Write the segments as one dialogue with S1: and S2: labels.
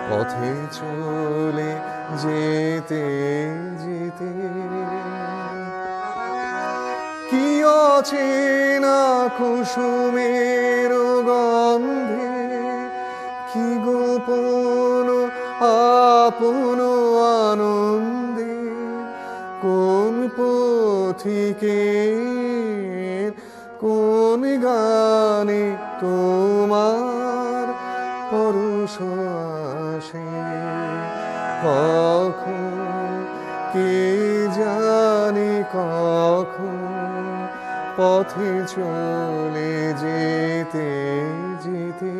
S1: পথে চলে যেতে যেতে কি অচেনা কুসুমের গন্ধে, কি গোপন আপন আনন্দে, কোন পথিকের কোন গানে তোমার পরশ আসে। কখন কে জানে কখন পথে চলে যেতে যেতে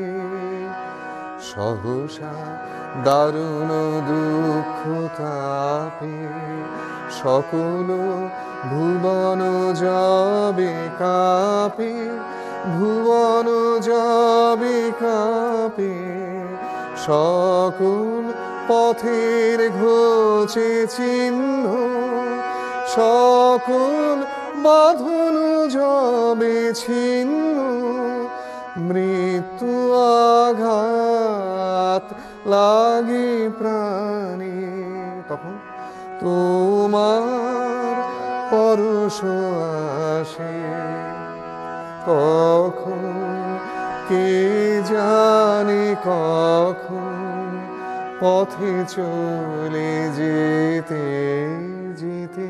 S1: সহসা দারুণ দুঃখ তাপে সকল ভুবন যাবে কাঁপে, ভুবন যাবে কাঁপে। সকল পথের ঘোচে চিহ্ন, সকল বাঁধন যাবে ছিন্ন। মৃত্যু আঘাত লাগে প্রাণে, তখন তোমার পরশ আসে। কখন কে জানে কখন পথে চলে যেতে যেতে